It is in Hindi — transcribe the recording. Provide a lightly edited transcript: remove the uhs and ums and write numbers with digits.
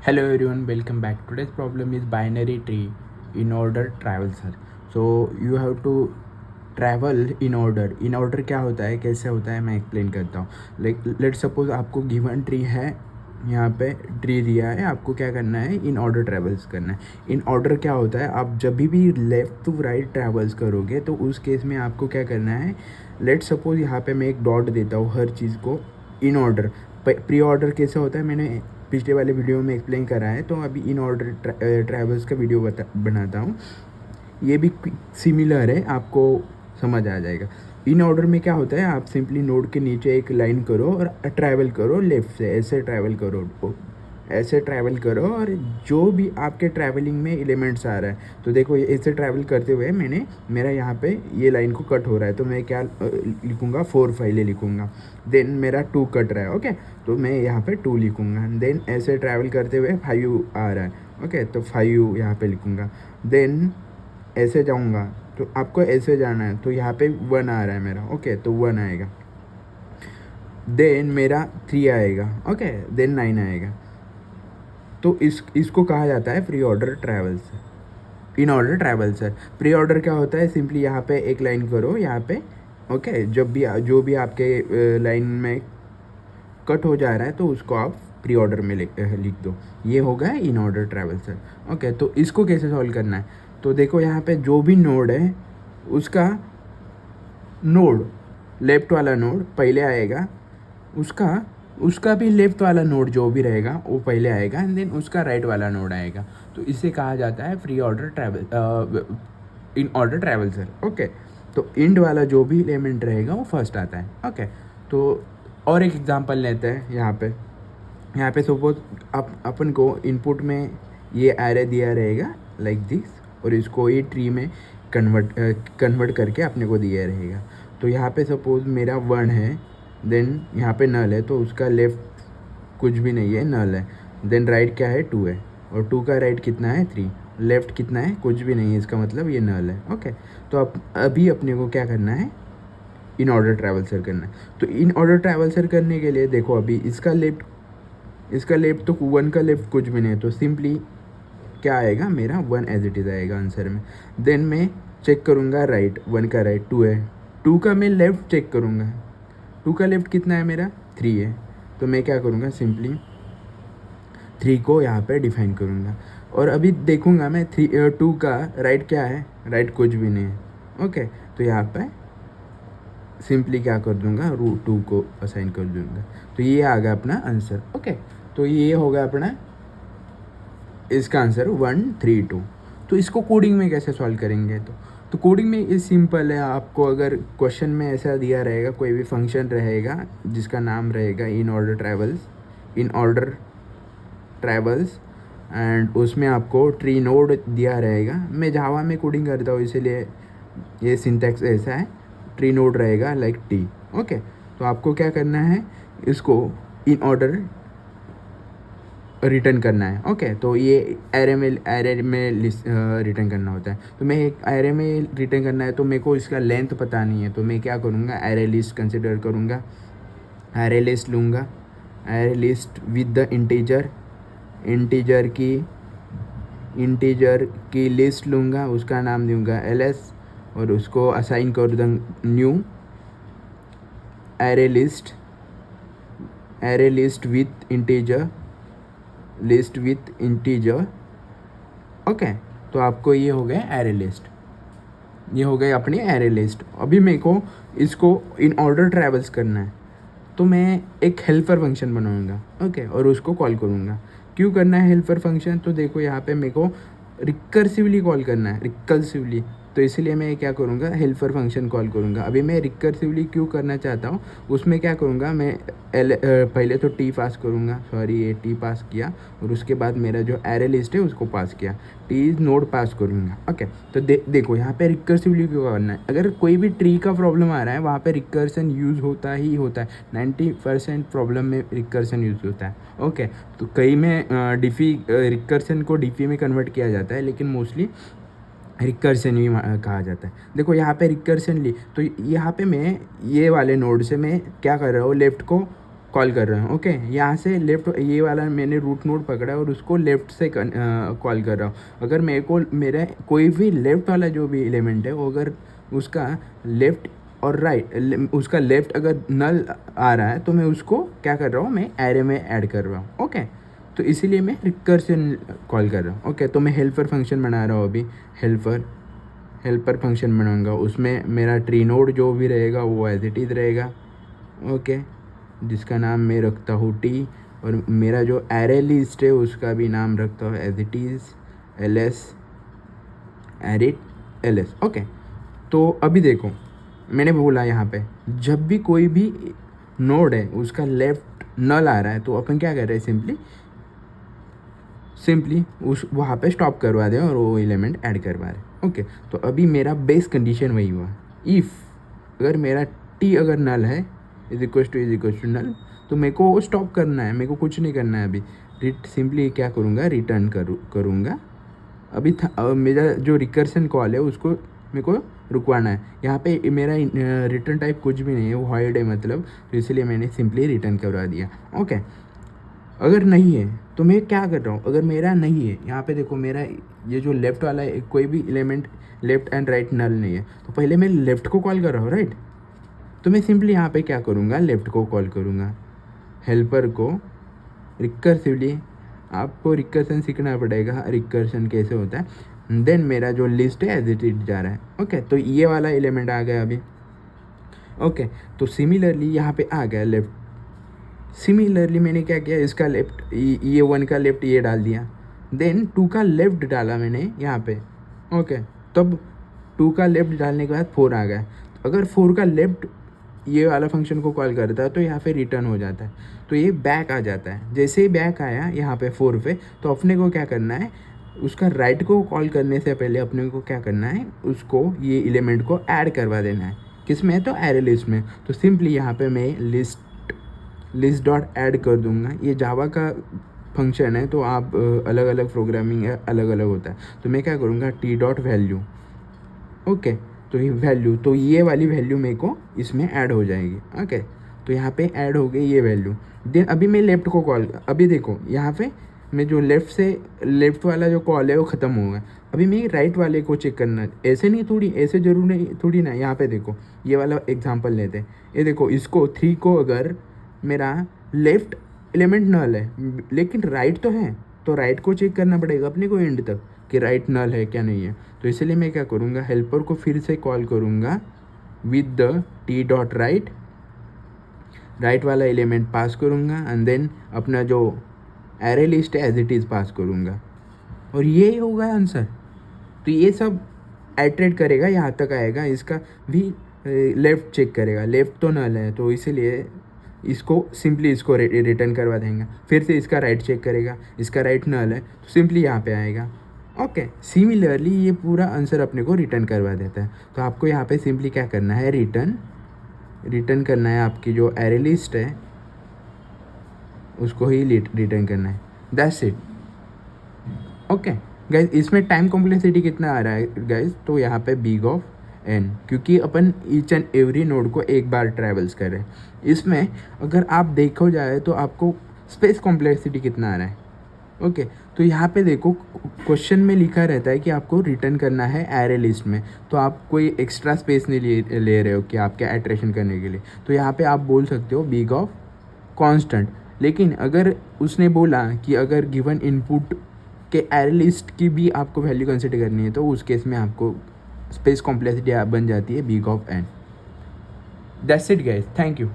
Hello everyone, welcome back. Today's problem is binary tree in order traversal. So you have to travel in order. In order क्या होता है, कैसे होता है, मैं एक्सप्लेन करता हूँ. लेट सपोज आपको गिवन ट्री है, यहाँ पे ट्री दिया है, आपको क्या करना है, इन ऑर्डर ट्रैवल्स करना है. इन ऑर्डर क्या होता है, आप जब भी लेफ़्ट टू राइट ट्रैवल्स करोगे तो उस केस में आपको क्या करना है. लेट सपोज यहाँ पे मैं एक डॉट देता हूँ हर चीज़ को इन ऑर्डर. प्री ऑर्डर कैसे होता है मैंने पिछले वाले वीडियो में एक्सप्लेन करा है, तो अभी इन ऑर्डर ट्रैवल्स का वीडियो बनाता हूँ. ये भी सिमिलर है, आपको समझ आ जाएगा. इन ऑर्डर में क्या होता है, आप सिंपली नोड के नीचे एक लाइन करो और ट्रैवल करो लेफ़्ट से, ऐसे ट्रैवल करो और जो भी आपके ट्रैवलिंग में एलिमेंट्स आ रहा है, तो देखो ऐसे ट्रैवल करते हुए मेरा यहाँ पे ये लाइन को कट हो रहा है, तो मैं क्या लिखूँगा, 4 फाइलें लिखूँगा. देन मेरा 2 कट रहा है, ओके, तो मैं यहाँ पे 2 लिखूँगा. देन ऐसे ट्रैवल करते हुए 5 आ रहा है, ओके, तो 5 यहाँ पे लिखूँगा. देन ऐसे जाऊँगा, तो आपको ऐसे जाना है, तो यहाँ पे 1 आ रहा है मेरा, ओके, तो 1 आएगा. देन मेरा 3 आएगा, ओके, देन 9 आएगा. तो इसको कहा जाता है pre order travels, in order travel sir. Pre order क्या होता है, सिंपली यहाँ पे एक लाइन करो यहाँ पे, ओके, जो भी आपके लाइन में कट हो जा रहा है तो उसको आप प्री ऑर्डर में लिख दो. ये होगा in order travel sir, okay. तो इसको कैसे सॉल्व करना है, तो देखो यहाँ पे जो भी नोड है उसका नोड, लेफ्ट वाला नोड पहले आएगा, उसका भी लेफ्ट वाला नोड जो भी रहेगा वो पहले आएगा, एंड देन उसका राइट वाला नोड आएगा. तो इसे कहा जाता है pre order traversal, in order traversal, okay. तो इंड वाला जो भी एलिमेंट रहेगा वो फर्स्ट आता है, ओके. तो और एक एग्जांपल लेते हैं. यहाँ पे सपोज अपन को इनपुट में ये एरे दिया रहेगा लाइक दिस, और इसको ये ट्री में कन्वर्ट करके अपने को दिया रहेगा. तो यहाँ पे सपोज मेरा 1 है, देन यहाँ पे नल है, तो उसका लेफ़्ट कुछ भी नहीं है, नल है. देन राइट क्या है, 2 है, और 2 का राइट कितना है, 3. लेफ़्ट कितना है, कुछ भी नहीं है, इसका मतलब ये नल है, ओके. तो अब अभी अपने को क्या करना है, इन ऑर्डर ट्रैवल्सर करना है. तो इन ऑर्डर ट्रैवल्सर करने के लिए देखो अभी इसका लेफ्ट तो 1 का लेफ्ट कुछ भी नहीं है, तो सिंपली क्या आएगा, मेरा 1 एज इट इज़ आएगा आंसर में. देन मैं चेक करूँगा राइट, 1 का राइट 2 है, 2 का मैं लेफ़्ट चेक करूँगा, 2 का लेफ़्ट कितना है मेरा, 3 है. तो मैं क्या करूँगा, सिंपली 3 को यहाँ पे डिफाइन करूँगा. और अभी देखूँगा मैं 2 का राइट क्या है, राइट कुछ भी नहीं है, ओके. तो यहाँ पे सिंपली क्या कर दूँगा, √2 को असाइन कर दूँगा. तो ये आ गया अपना आंसर, ओके. तो ये होगा अपना इसका आंसर 1 3 2. तो इसको कोडिंग में कैसे सॉल्व करेंगे, तो कोडिंग में ये सिंपल है. आपको अगर क्वेश्चन में ऐसा दिया रहेगा, कोई भी फंक्शन रहेगा जिसका नाम रहेगा इन ऑर्डर ट्रैवल्स, एंड उसमें आपको ट्री नोड दिया रहेगा. मैं जावा में कोडिंग करता हूँ, इसीलिए ये सिंटैक्स ऐसा है. ट्री नोड रहेगा लाइक टी, ओके. तो आपको क्या करना है, इसको इन ऑर्डर रिटर्न करना है, ओके. तो ये एरे में रिटर्न करना होता है. तो मैं एक एरे में रिटर्न करना है, तो मेरे को इसका लेंथ पता नहीं है, तो मैं क्या करूँगा, एरे लिस्ट कंसिडर करूँगा, एरे लिस्ट लूँगा, array list with the integer की लिस्ट लूँगा, उसका नाम दूँगा ls, और उसको असाइन कर दूँगा new array list with integer, okay. तो आपको ये हो गया एरे लिस्ट, ये हो गई अपनी एरे लिस्ट. अभी मेरे को इसको इन ऑर्डर ट्रैवल्स करना है, तो मैं एक हेल्पर फंक्शन बनाऊंगा, ओके, और उसको कॉल करूँगा. क्यों करना है हेल्पर फंक्शन, तो देखो यहाँ पे मेरे को रिकर्सिवली कॉल करना है, रिकर्सिवली. तो इसलिए मैं क्या करूँगा, हेल्पर फंक्शन कॉल करूँगा. अभी मैं रिकर्सिवली क्यों करना चाहता हूँ, उसमें क्या करूँगा मैं, पहले तो टी पास करूँगा, ये टी पास किया, और उसके बाद मेरा जो एरे लिस्ट है उसको पास किया, टी नोड पास करूँगा, ओके. तो देखो यहाँ पे रिकर्सिवली क्यों करना है. अगर कोई भी ट्री का प्रॉब्लम आ रहा है, वहाँ पे रिकर्सन यूज़ होता ही होता है. 90% प्रॉब्लम में रिकर्सन यूज़ होता है, ओके. तो कई में रिकर्सन को डिफी में कन्वर्ट किया जाता है, लेकिन मोस्टली रिकर्सन ही कहा जाता है. देखो यहाँ पे रिकर्सन ली, तो यहाँ पे मैं ये वाले नोड से मैं क्या कर रहा हूँ, लेफ़्ट को कॉल कर रहा हूँ। ओके, यहाँ से लेफ्ट ये वाला मैंने रूट नोड पकड़ा और उसको लेफ़्ट से कॉल कर रहा हूँ। अगर मेरे को मेरा कोई भी लेफ़्ट वाला जो भी एलिमेंट है वो अगर उसका लेफ़्ट और राइट उसका लेफ़्ट अगर नल आ रहा है तो मैं उसको क्या कर रहा हूँ, मैं एरे में ऐड कर रहा हूँ। ओके, तो इसीलिए मैं रिकर्शन कॉल कर रहा हूँ। ओके, तो मैं हेल्पर फंक्शन बना रहा हूँ अभी। हेल्पर फंक्शन बनाऊँगा, उसमें मेरा ट्री नोड जो भी रहेगा वो एज इट इज़ रहेगा। ओके, जिसका नाम मैं रखता हूँ टी, और मेरा जो एरे लिस्ट है उसका भी नाम रखता हूँ एज इट इज़ ls एरिट ls। ओके, तो अभी देखो मैंने बोला यहाँ पे जब भी कोई भी नोड है उसका लेफ्ट नल आ रहा है तो अपन क्या कर रहे हैं, सिंपली उस वहाँ पे स्टॉप करवा दें और वो एलिमेंट ऐड करवा रहे। ओके, तो अभी मेरा बेस कंडीशन वही हुआ, इफ़ अगर मेरा टी अगर नल है इज इक्व टू नल तो मेरे को स्टॉप करना है, मेरे को कुछ नहीं करना है अभी। सिंपली क्या करूँगा, रिटर्न करूँगा। अभी मेरा जो रिकर्सन कॉल है उसको मेरे को रुकवाना है। यहाँ पे मेरा रिटर्न टाइप कुछ भी नहीं है, वो हॉइड है मतलब, तो इसलिए मैंने सिंपली रिटर्न करवा दिया। ओके, अगर नहीं है तो मैं क्या कर रहा हूँ, अगर मेरा नहीं है यहाँ पे देखो मेरा ये जो लेफ़्ट वाला है कोई भी एलिमेंट लेफ़्ट एंड राइट नल नहीं है, तो पहले मैं लेफ़्ट को कॉल कर रहा हूँ राइट। तो मैं सिंपली यहाँ पे क्या करूँगा, लेफ़्ट को कॉल करूँगा, हेल्पर को रिकर्सिवली। आपको रिकर्सन सीखना पड़ेगा, रिकर्सन कैसे होता है। देन मेरा जो लिस्ट है एज इट इज जा रहा है। ओके, तो ये वाला एलिमेंट आ गया अभी। ओके, तो सिमिलरली यहाँ पे आ गया लेफ़्ट। सिमिलरली मैंने क्या किया, इसका लेफ़्ट ये 1 का लेफ़्ट ये डाल दिया, देन 2 का लेफ़्ट डाला मैंने यहाँ पे। ओके, तब 2 का लेफ़्ट डालने के बाद 4 आ गया। अगर 4 का लेफ़्ट ये वाला फंक्शन को कॉल करता है तो यहाँ पे रिटर्न हो जाता है, तो ये बैक आ जाता है। जैसे ही बैक आया यहाँ पे 4 पे, तो अपने को क्या करना है, उसका राइट को कॉल करने से पहले अपने को क्या करना है, उसको ये एलिमेंट को ऐड करवा देना है। किस में, तो एरे लिस्ट में। तो सिंपली यहाँ पे मैं लिस्ट डॉट ऐड कर दूंगा। ये जावा का फंक्शन है, तो आप अलग अलग प्रोग्रामिंग है, अलग अलग होता है। तो मैं क्या करूँगा, टी डॉट वैल्यू। ओके, तो ये वैल्यू, तो ये वाली वैल्यू मेरे को इसमें ऐड हो जाएगी। ओके, तो यहाँ पे ऐड हो गई ये वैल्यू। देन अभी मैं लेफ़्ट को कॉल, अभी देखो यहाँ पे मैं जो लेफ़्ट वाला जो कॉल है वो ख़त्म हो गया। अभी मैं राइट वाले को चेक करना, ऐसे नहीं थोड़ी, ऐसे जरूर नहीं थोड़ी ना। यहाँ पे देखो ये वाला एग्जांपल लेते हैं, ये देखो इसको 3 को अगर मेरा लेफ़्ट एलिमेंट नल है लेकिन राइट तो है, तो राइट को चेक करना पड़ेगा अपने को एंड तक कि राइट नल है क्या नहीं है। तो इसलिए मैं क्या करूँगा, हेल्पर को फिर से कॉल करूँगा with the T dot right वाला एलिमेंट पास करूँगा, एंड देन अपना जो एरे लिस्ट है एज इट इज़ पास करूँगा, और ये होगा आंसर। तो ये सब आइटरेट करेगा, यहाँ तक आएगा, इसका भी लेफ़्ट चेक करेगा, लेफ़्ट तो नल है तो इसीलिए इसको सिंपली इसको रिटर्न करवा देंगे। फिर से इसका राइट चेक करेगा, इसका राइट नल है तो सिंपली यहाँ पे आएगा। ओके, सिमिलरली ये पूरा आंसर अपने को रिटर्न करवा देता है। तो आपको यहाँ पे सिंपली क्या करना है, रिटर्न करना है, आपकी जो एरे लिस्ट है उसको ही रिटर्न करना है। That's it. ओके गाइज, इसमें टाइम कॉम्प्लेक्सिटी कितना आ रहा है गाइज, तो यहाँ पे बिग ऑफ n, क्योंकि अपन ईच एंड एवरी नोड को एक बार ट्रैवल्स कर रहे हैं। इसमें अगर आप देखो जाए तो आपको स्पेस कॉम्प्लेक्सिटी कितना आ रहा है। ओके, तो यहाँ पे देखो क्वेश्चन में लिखा रहता है कि आपको रिटर्न करना है एरे लिस्ट में, तो आप कोई एक्स्ट्रा स्पेस नहीं ले रहे हो कि आपके एट्रेशन करने के लिए। तो यहाँ पे आप बोल सकते हो बिग ऑफ कांस्टेंट। लेकिन अगर उसने बोला कि अगर गिवन इनपुट के एरे लिस्ट की भी आपको वैल्यू कंसिडर करनी है, तो उस केस में आपको स्पेस कॉम्प्लेक्सिटी बन जाती है big of n। That's it guys, thank you.